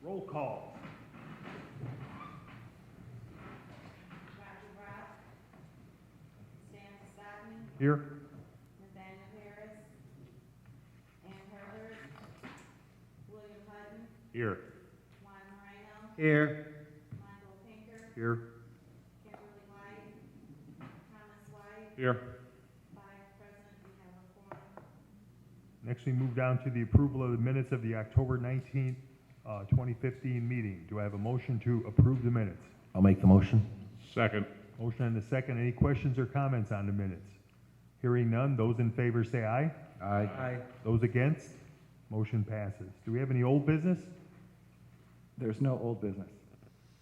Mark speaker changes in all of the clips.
Speaker 1: Roll call.
Speaker 2: Roger Rock, Stan Stratton,
Speaker 1: Here.
Speaker 2: Nathaniel Harris, Ann Herbert, William Hutton,
Speaker 1: Here.
Speaker 2: Juan Moreno,
Speaker 1: Here.
Speaker 2: Michael Pinker,
Speaker 1: Here.
Speaker 2: Kimberly White, Thomas White,
Speaker 1: Here.
Speaker 2: five present, we have a quorum.
Speaker 1: Next, we move down to the approval of the minutes of the October 19th, 2015 meeting. Do I have a motion to approve the minutes?
Speaker 3: I'll make the motion.
Speaker 4: Second.
Speaker 1: Motion and a second. Any questions or comments on the minutes? Hearing none, those in favor say aye.
Speaker 3: Aye.
Speaker 1: Those against? Motion passes. Do we have any old business?
Speaker 5: There's no old business.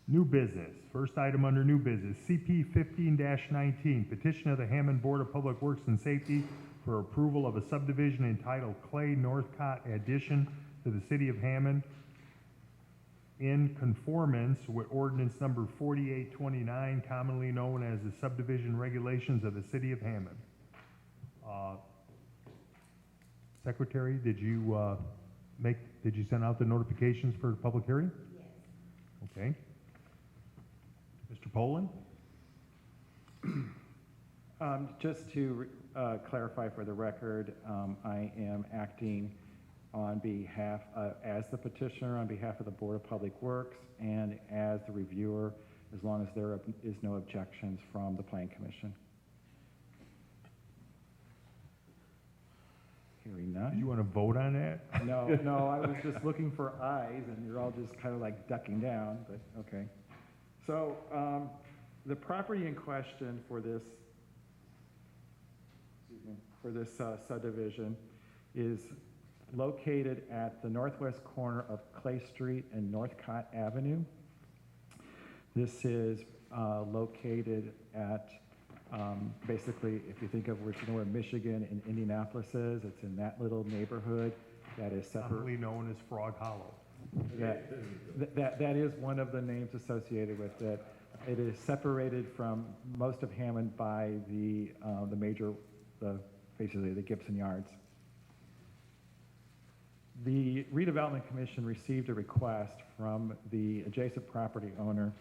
Speaker 1: New business. First item under new business, CP 15-19, petition of the Hammond Board of Public Works and Safety for approval of a subdivision entitled Clay Northcott addition to the city of Hammond in conformance with ordinance number 4829, commonly known as the subdivision regulations of the city of Hammond. Secretary, did you send out the notifications for the public hearing?
Speaker 2: Yes.
Speaker 1: Okay. Mr. Poland?
Speaker 5: Just to clarify for the record, I am acting on behalf, as the petitioner on behalf of the Board of Public Works and as the reviewer, as long as there is no objections from the Planning Commission. Hearing
Speaker 1: Do
Speaker 5: none.
Speaker 1: you want to vote on that?
Speaker 5: No, I was just looking for ayes, and you're all just kind of like ducking down, but okay. So, the property in question for this, subdivision is located at the northwest corner of Clay Street and Northcott Avenue. This is located at, basically, if you think of where Michigan and Indianapolis is, it's in that little neighborhood that is separate.
Speaker 1: Commonly known as Frog Hollow.
Speaker 5: That is one of the names associated with it. It is separated from most of Hammond by basically the Gibson Yards. The Redevelopment Commission received a request from the adjacent property owner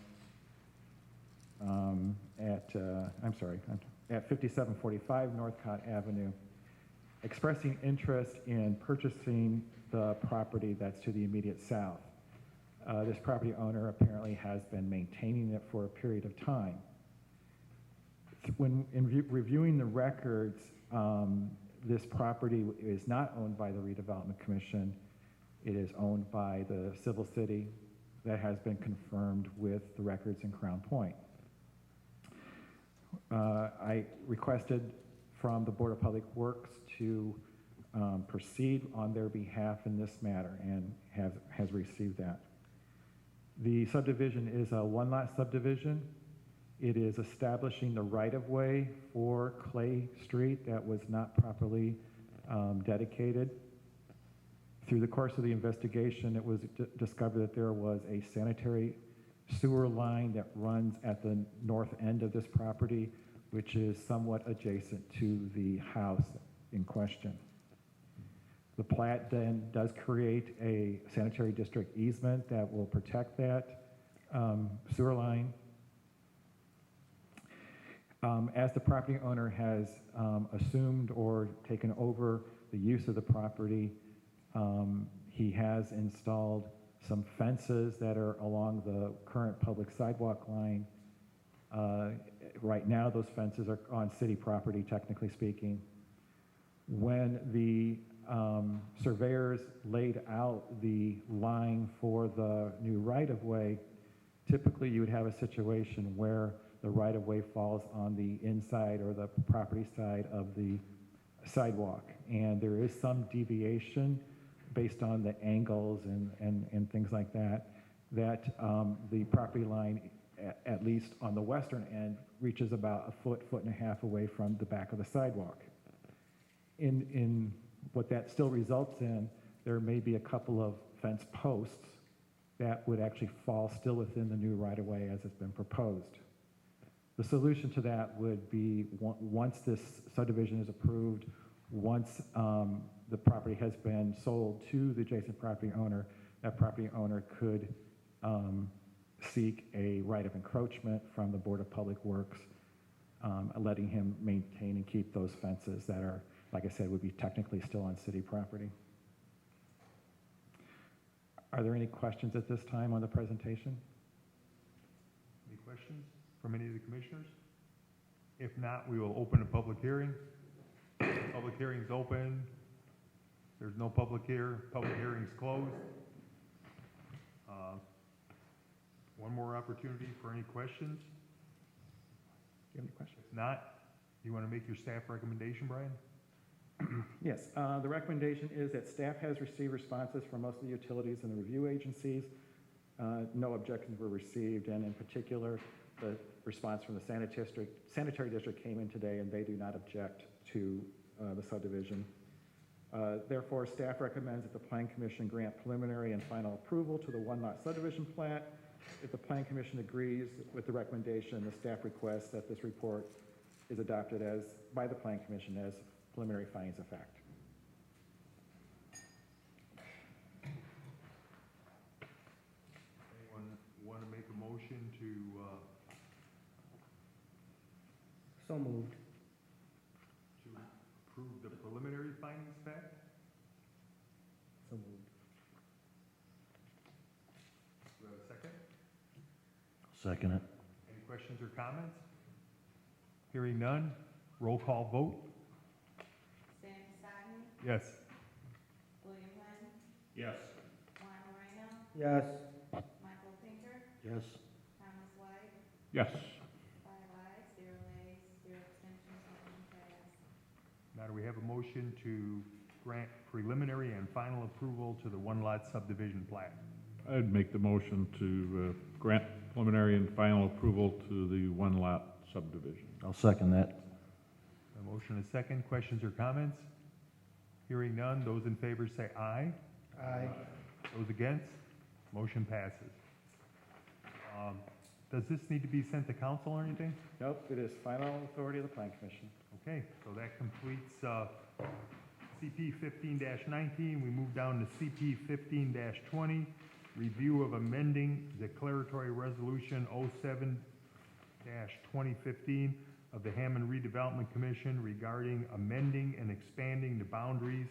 Speaker 5: at 5745 Northcott Avenue, expressing interest in purchasing the property that's to the immediate south. This property owner apparently has been maintaining it for a period of time. When reviewing the records, this property is not owned by the Redevelopment Commission. It is owned by the Civil City. That has been confirmed with the records in Crown Point. I requested from the Board of Public Works to proceed on their behalf in this matter and has received that. The subdivision is a one-lot subdivision. It is establishing the right-of-way for Clay Street that was not properly dedicated. Through the course of the investigation, it was discovered that there was a sanitary sewer line that runs at the north end of this property, which is somewhat adjacent to the house in question. The plat then does create a sanitary district easement that will protect that sewer line. As the property owner has assumed or taken over the use of the property, he has installed some fences that are along the current public sidewalk line. Right now, those fences are on city property, technically speaking. When the surveyors laid out the line for the new right-of-way, typically you would have a situation where the right-of-way falls on the inside or the property side of the sidewalk. And there is some deviation based on the angles and things like that, the property line, at least on the western end, reaches about a foot and a half away from the back of the sidewalk. In what that still results in, there may be a couple of fence posts that would actually fall still within the new right-of-way as it's been proposed. The solution to that would be, once this subdivision is approved, once the property has been sold to the adjacent property owner, that property owner could seek a right of encroachment from the Board of Public Works, letting him maintain and keep those fences that are, like I said, would be technically still on city property. Are there any questions at this time on the presentation?
Speaker 1: Any questions from any of the commissioners? If not, we will open a public hearing. Public hearing's open. There's no public here. Public hearing's closed. One more opportunity for any questions.
Speaker 5: Do you have any questions?
Speaker 1: If not, you want to make your staff recommendation, Brian?
Speaker 5: Yes, the recommendation is that staff has received responses from most of the utilities and the review agencies. No objections were received, and in particular, the response from the sanitary district came in today, and they do not object to the subdivision. Therefore, staff recommends that the Plan Commission grant preliminary and final approval to the one-lot subdivision plat. If the Plan Commission agrees with the recommendation, the staff requests that this report is adopted by the Plan Commission as preliminary findings of fact.
Speaker 1: Anyone want to make a motion to,
Speaker 3: So moved.
Speaker 1: to approve the preliminary findings fact?
Speaker 3: So moved.
Speaker 1: Do we have a second?
Speaker 3: Second it.
Speaker 1: Any questions or comments? Hearing none, roll call vote?
Speaker 2: Sam Sadi,
Speaker 1: Yes.
Speaker 2: William Lynn,
Speaker 3: Yes.
Speaker 2: Juan Moreno,
Speaker 3: Yes.
Speaker 2: Michael Pinker,
Speaker 3: Yes.
Speaker 2: Thomas White,
Speaker 3: Yes.
Speaker 2: 5 ayes, 0 nays, 0 abstentions, motion passed.
Speaker 1: Now do we have a motion to grant preliminary and final approval to the one-lot subdivision plat?
Speaker 4: I'd make the motion to grant preliminary and final approval to the one-lot subdivision.
Speaker 3: I'll second that.
Speaker 1: A motion and a second. Questions or comments? Hearing none, those in favor say aye.
Speaker 3: Aye.
Speaker 1: Those against? Motion passes. Does this need to be sent to council or anything?
Speaker 5: Nope, it is final authority of the Plan Commission.
Speaker 1: Okay, so that completes CP 15-19. We move down to CP 15-20, review of amending declaratory resolution 07-2015 of the Hammond Redevelopment Commission regarding amending and expanding the boundaries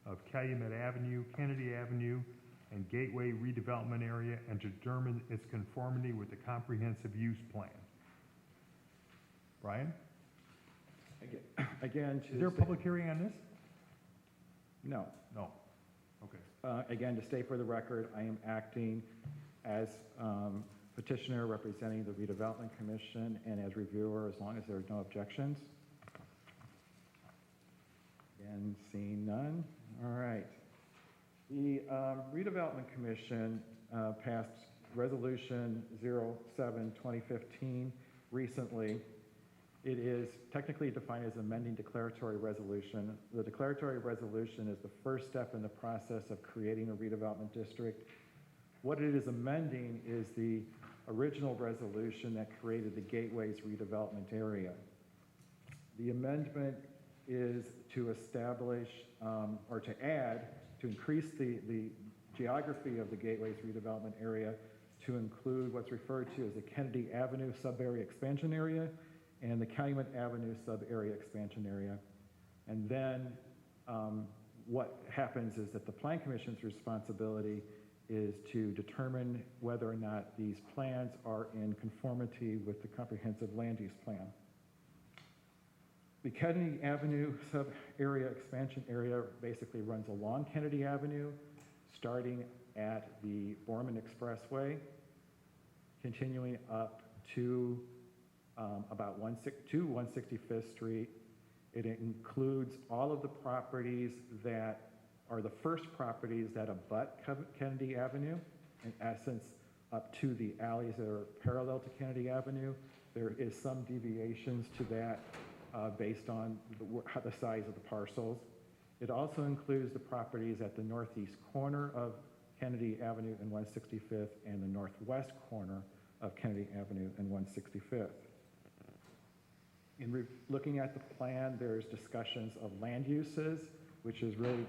Speaker 1: of Calumet Avenue, Kennedy Avenue, and Gateway redevelopment area and to determine its conformity with the comprehensive use plan. Brian?
Speaker 5: Again, to
Speaker 1: Is there a
Speaker 5: sta-
Speaker 1: public hearing on this?
Speaker 5: No.
Speaker 1: No. Okay.
Speaker 5: Again, to state for the record, I am acting as petitioner representing the Redevelopment Commission and as reviewer as long as there are no objections. And seeing none, all right. The Redevelopment Commission passed Resolution 07-2015 recently. It is technically defined as amending declaratory resolution. The declaratory resolution is the first step in the process of creating a redevelopment district. What it is amending is the original resolution that created the Gateways redevelopment area. The amendment is to establish or to add, to increase the geography of the Gateways redevelopment area to include what's referred to as the Kennedy Avenue sub-area expansion area and the Calumet Avenue sub-area expansion area. And then what happens is that the Plan Commission's responsibility is to determine whether or not these plans are in conformity with the comprehensive land use plan. The Kennedy Avenue sub-area expansion area basically runs along Kennedy Avenue, starting at the Borman Expressway, continuing up to about 165th Street. It includes all of the properties that are the first properties that abut Kennedy Avenue, in essence, up to the alleys that are parallel to Kennedy Avenue. There is some deviations to that based on the size of the parcels. It also includes the properties at the northeast corner of Kennedy Avenue and 165th and the northwest corner of Kennedy Avenue and 165th. In looking at the plan, there's discussions of land uses, which is really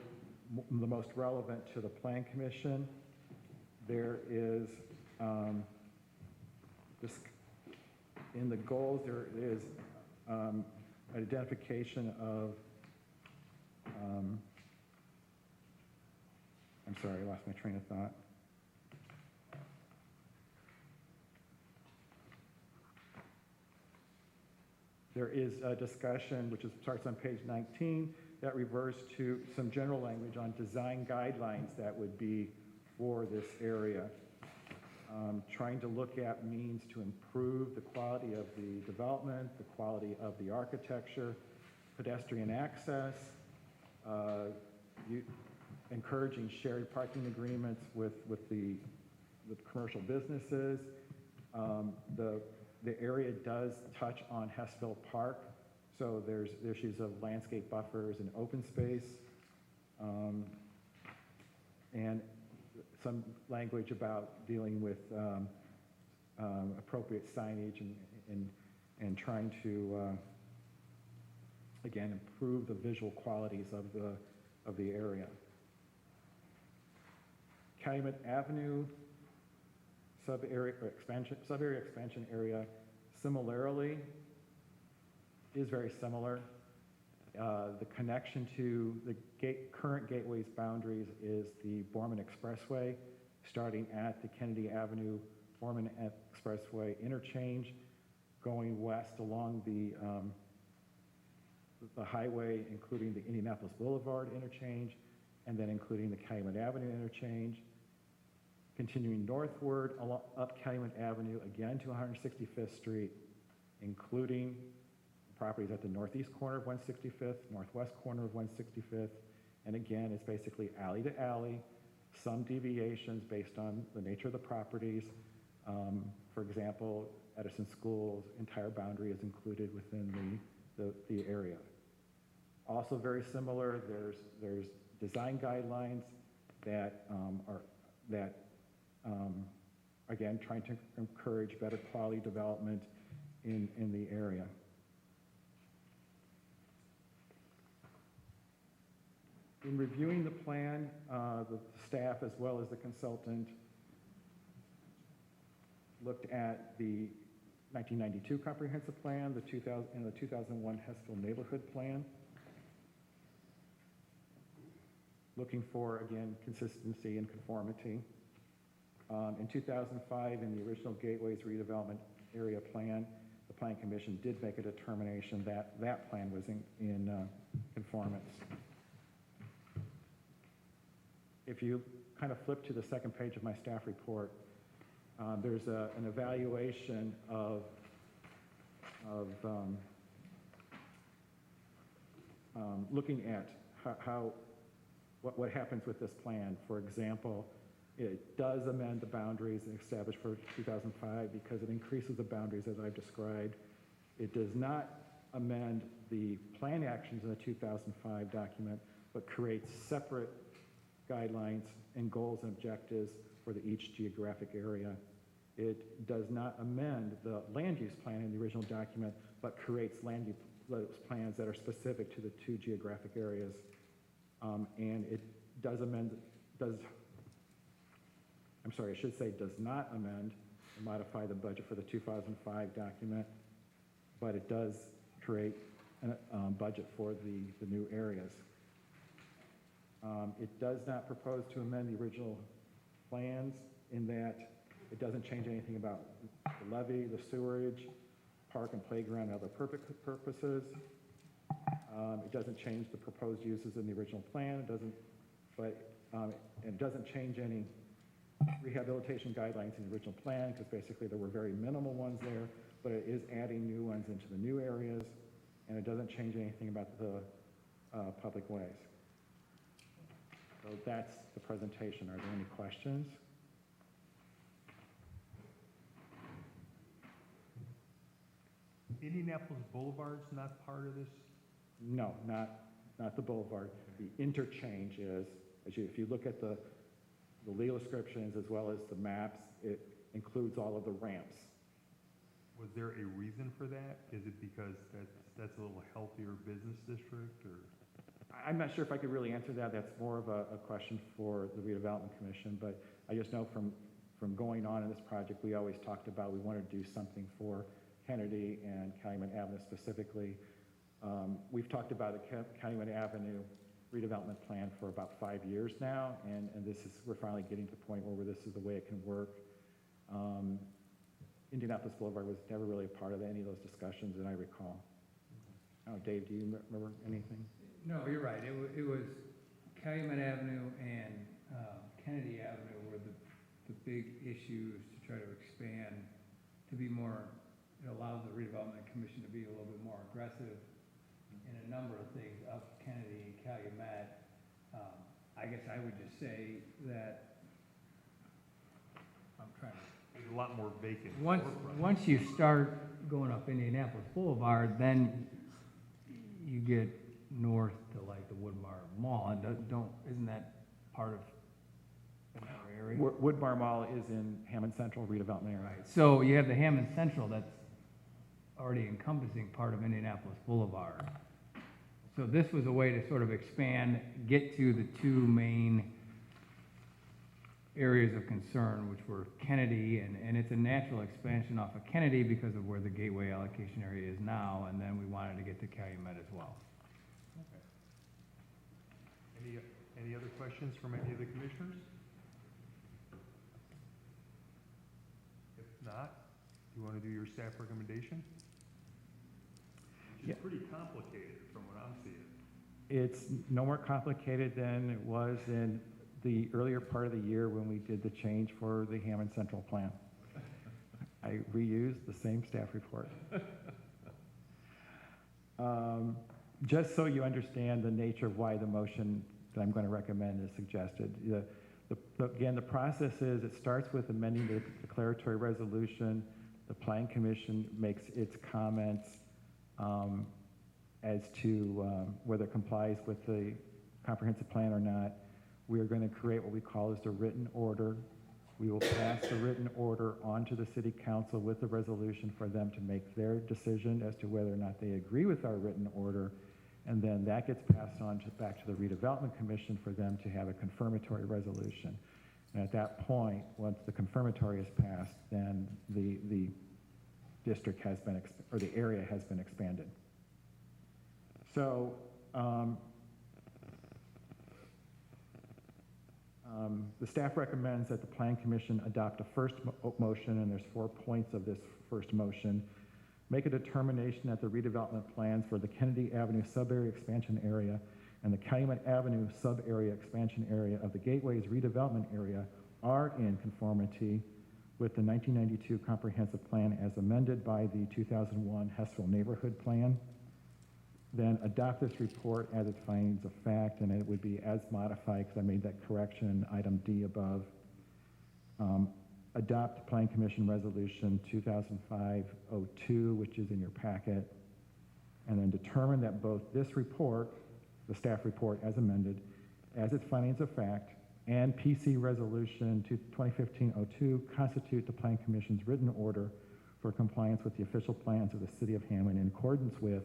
Speaker 5: the most relevant to the Plan Commission. There is, this, in the goals, there is identification of, I'm sorry, I lost my train of thought. There is a discussion, which starts on page 19, that refers to some general language on design guidelines that would be for this area. Trying to look at means to improve the quality of the development, the quality of the architecture, pedestrian access, encouraging shared parking agreements with commercial businesses. The area does touch on Hessville Park, so there's issues of landscape buffers and open space, and some language about dealing with appropriate signage and trying to, again, improve the visual qualities of the area. Calumet Avenue sub-area expansion area similarly is very similar. The connection to the current gateway's boundaries is the Borman Expressway, starting at the Kennedy Avenue Borman Expressway interchange, going west along the highway, including the Indianapolis Boulevard interchange, and then including the Calumet Avenue interchange, continuing northward up Calumet Avenue again to 165th Street, including properties at the northeast corner of 165th, northwest corner of 165th, and again, it's basically alley to alley, some deviations based on the nature of the properties. For example, Edison School's entire boundary is included within the area. Also very similar, there's design guidelines that again, trying to encourage better quality development in the area. In reviewing the plan, the staff as well as the consultant looked at the 1992 comprehensive plan, the 2001 Hessville neighborhood plan, looking for, again, consistency and conformity. In 2005, in the original Gateways redevelopment area plan, the Plan Commission did make a determination that that plan was in conformance. If you kind of flip to the second page of my staff report, there's an evaluation of looking at what happens with this plan. For example, it does amend the boundaries established for 2005 because it increases the boundaries as I've described. It does not amend the plan actions in the 2005 document, but creates separate guidelines and goals and objectives for each geographic area. It does not amend the land use plan in the original document, but creates land use plans that are specific to the two geographic areas. And it does not amend or modify the budget for the 2005 document, but it does create a budget for the new areas. It does not propose to amend the original plans in that it doesn't change anything about the levee, the sewerage, park and playground, and other purposes. It doesn't change the proposed uses in the original plan. It doesn't change any rehabilitation guidelines in the original plan because basically there were very minimal ones there, but it is adding new ones into the new areas, and it doesn't change anything about the public ways. So that's the presentation. Are there any questions?
Speaker 1: Indianapolis Boulevard's not part of this?
Speaker 5: No, not the boulevard. The interchange is, if you look at the legal descriptions as well as the maps, it includes all of the ramps.
Speaker 1: Was there a reason for that? Is it because that's a little healthier business district, or?
Speaker 5: I'm not sure if I could really answer that. That's more of a question for the redevelopment commission, but I just know from going on in this project, we always talked about, we wanted to do something for Kennedy and Calumet Avenue specifically. We've talked about the Calumet Avenue redevelopment plan for about 5 years now, and we're finally getting to the point where this is the way it can work. Indianapolis Boulevard was never really a part of any of those discussions that I recall. Oh, Dave, do you remember anything?
Speaker 6: No, you're right. It was Calumet Avenue and Kennedy Avenue were the big issues to try to expand, to be more, it allows the redevelopment commission to be a little bit more aggressive in a number of things up Kennedy and Calumet. I guess I would just say that, I'm trying to,
Speaker 1: There's a lot more vacant.
Speaker 6: once you start going up Indianapolis Boulevard, then you get north to like the Woodmar Mall, and isn't that part of our area?
Speaker 5: Woodmar Mall is in Hammond Central redevelopment area.
Speaker 6: Right, so you have the Hammond Central that's already encompassing part of Indianapolis Boulevard. So this was a way to sort of expand, get to the two main areas of concern, which were Kennedy, and it's a natural expansion off of Kennedy because of where the gateway allocation area is now, and then we wanted to get to Calumet as well.
Speaker 1: Any other questions from any of the commissioners? If not, do you want to do your staff recommendation? Which
Speaker 5: Yeah.
Speaker 1: is pretty complicated from what I'm seeing.
Speaker 5: It's no more complicated than it was in the earlier part of the year when we did the change for the Hammond Central plan. I reused the same staff report. Just so you understand the nature of why the motion that I'm going to recommend is suggested. Again, the process is, it starts with amending the declaratory resolution. The Plan Commission makes its comments as to whether it complies with the comprehensive plan or not. We are going to create what we call as the written order. We will pass the written order on to the city council with the resolution for them to make their decision as to whether or not they agree with our written order. And then that gets passed on back to the redevelopment commission for them to have a confirmatory resolution. And at that point, once the confirmatory is passed, then the district has been, or the area has been expanded. So, the staff recommends that the Plan Commission adopt a first motion, and there's 4 points of this first motion. Make a determination that the redevelopment plans for the Kennedy Avenue sub-area expansion area and the Calumet Avenue sub-area expansion area of the Gateway's redevelopment area are in conformity with the 1992 comprehensive plan as amended by the 2001 Hessville Neighborhood Plan. Then adopt this report as its findings of fact, and it would be as modified, because I made that correction in item D above. Adopt Plan Commission Resolution 2005-02, which is in your packet, and then determine that both this report, the staff report as amended, as its findings of fact, and PC Resolution 2015-02 constitute the Plan Commission's written order for compliance with the official plans of the City of Hammond in accordance with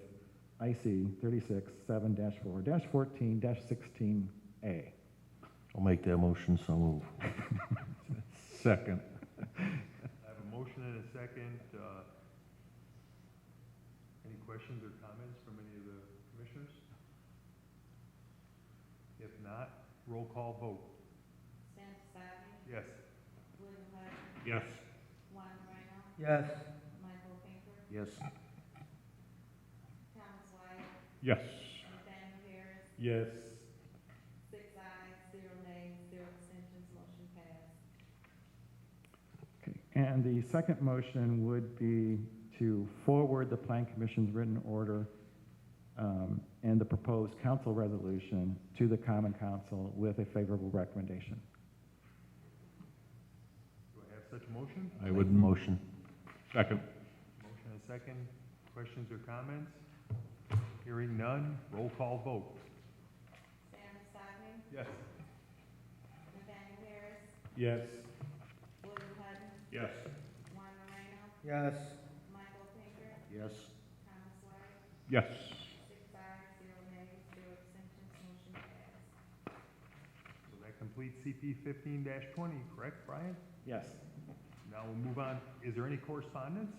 Speaker 5: IC 36-7-4-14-16A.
Speaker 3: I'll make that motion, so move.
Speaker 4: Second.
Speaker 1: I have a motion and a second. Any questions or comments from any of the commissioners? If not, roll call vote.
Speaker 2: Sam Savage,
Speaker 1: Yes.
Speaker 2: William Hutton,
Speaker 4: Yes.
Speaker 2: Juan Moreno,
Speaker 3: Yes.
Speaker 2: Michael Pinker,
Speaker 3: Yes.
Speaker 2: Thomas White,
Speaker 4: Yes.
Speaker 2: Nathaniel Harris,
Speaker 4: Yes.
Speaker 2: 6 ayes, 0 nays, 0 abstentions, motion passed.
Speaker 5: Okay, and the second motion would be to forward the Plan Commission's written order and the proposed council resolution to the Common Council with a favorable recommendation.
Speaker 1: Do I have such a motion?
Speaker 4: I would
Speaker 3: Motion.
Speaker 4: second.
Speaker 1: Motion and a second. Questions or comments? Hearing none, roll call vote.
Speaker 2: Sam Savage,
Speaker 1: Yes.
Speaker 2: Nathaniel Harris,
Speaker 4: Yes.
Speaker 2: William Hutton,
Speaker 4: Yes.
Speaker 2: Juan Moreno,
Speaker 3: Yes.
Speaker 2: Michael Pinker,
Speaker 3: Yes.
Speaker 2: Thomas White,
Speaker 4: Yes.
Speaker 2: 6 ayes, 0 nays, 0 abstentions, motion
Speaker 1: complete CP 15-20, correct, Brian?
Speaker 5: Yes.
Speaker 1: Now we'll move on. Is there any correspondence?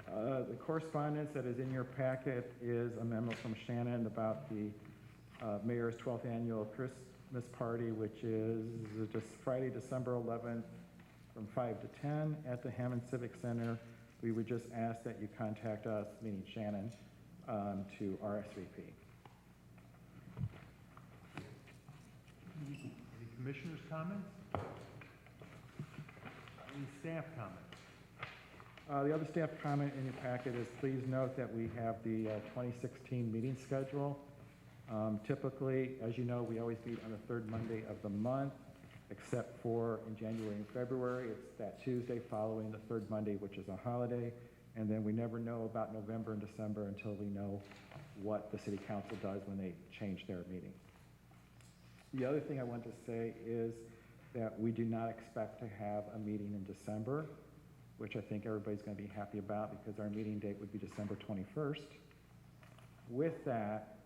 Speaker 5: The correspondence that is in your packet is a memo from Shannon about the mayor's 12th annual Christmas party, which is just Friday, December 11th, from 5 to 10 at the Hammond Civic Center. We would just ask that you contact us, meaning Shannon, to RSVP.
Speaker 1: Any commissioners' comments? Any staff comments?
Speaker 5: The other staff comment in your packet is, please note that we have the 2016 meeting schedule. Typically, as you know, we always meet on the third Monday of the month, except for in January and February. It's that Tuesday following the third Monday, which is a holiday. And then we never know about November and December until we know what the city council does when they change their meeting. The other thing I want to say is that we do not expect to have a meeting in December, which I think everybody's going to be happy about because our meeting date would be December 21st. With that,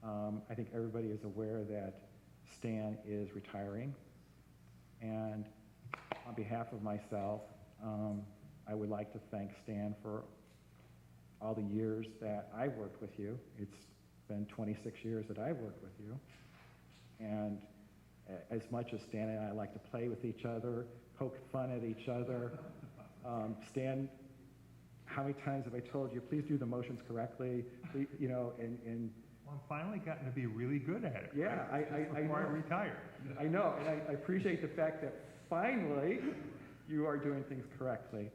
Speaker 5: I think everybody is aware that Stan is retiring. And on behalf of myself, I would like to thank Stan for all the years that I've worked with you. It's been 26 years that I've worked with you. And as much as Stan and I like to play with each other, poke fun at each other, Stan, how many times have I told you, please do the motions correctly, you know, and
Speaker 1: Well, I've finally gotten to be really good at it.
Speaker 5: yeah,
Speaker 1: right?
Speaker 5: I
Speaker 1: Just before I
Speaker 5: know.
Speaker 1: retired.
Speaker 5: I know, and I appreciate the fact that finally you are doing things correctly.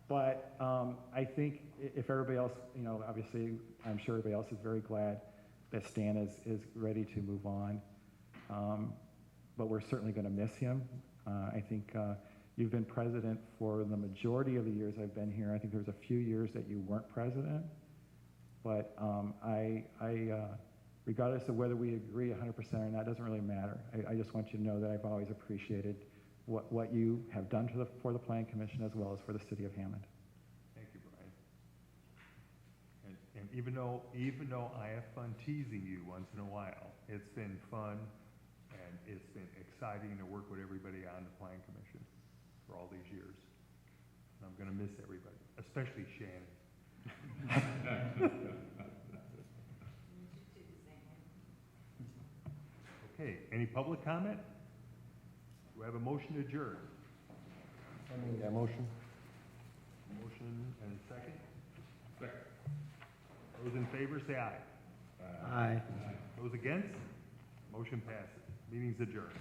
Speaker 5: But I think if everybody else, you know, obviously, I'm sure everybody else is very glad that Stan is ready to move on. But we're certainly going to miss him. I think you've been president for the majority of the years I've been here. I think there was a few years that you weren't president. But regardless of whether we agree 100% or not, doesn't really matter. I just want you to know that I've always appreciated what you have done for the Plan Commission as well as for the city of Hammond.
Speaker 1: Thank you, Brian. And even though I have fun teasing you once in a while, it's been fun and it's been exciting to work with everybody on the Plan Commission for all these years. And I'm going to miss everybody, especially Shannon. Okay, any public comment? Do I have a motion to adjourn?
Speaker 3: That motion?
Speaker 1: Motion and a second? Second. Those in favor, say aye.
Speaker 3: Aye.
Speaker 1: Those against? Motion passes. Meeting's adjourned.